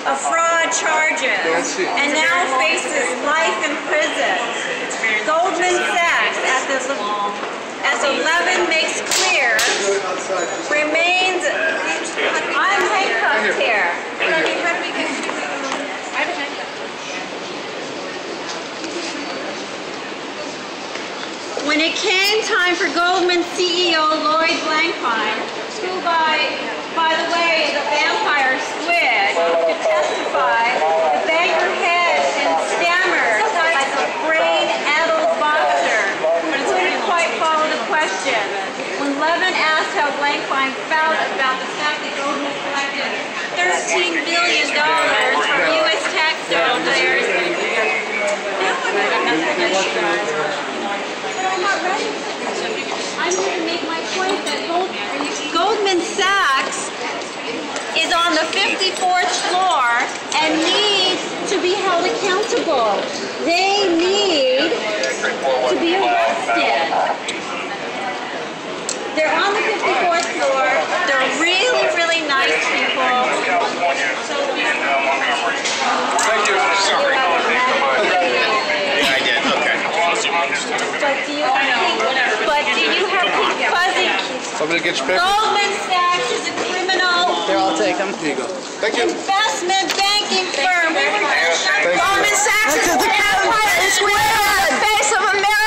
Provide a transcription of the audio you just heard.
of fraud charges and now faces life in prison. Goldman Sachs, as 11 makes clear, remains... I'm handcuffed here. When it came time for Goldman CEO Lloyd Blankfein, who by the way is a vampire squid, to testify, the banker hedged and stammered like a brain-addled boxer, but couldn't quite follow the question. When Levin asked how Blankfein felt about the fact that Goldman collected $13 billion from U.S. taxpayers, I'm going to make my point that Goldman Sachs is on the 54th floor and needs to be held accountable. They need to be arrested. They're on the 54th floor. They're really, really nice people. Thank you. Sorry. I did. Okay. But do you have pink fuzzy? Somebody get your paper. Goldman Sachs is a criminal. Here, I'll take them. Here you go. Thank you. Investment banking firm. Goldman Sachs is the vampire squid on the face of America.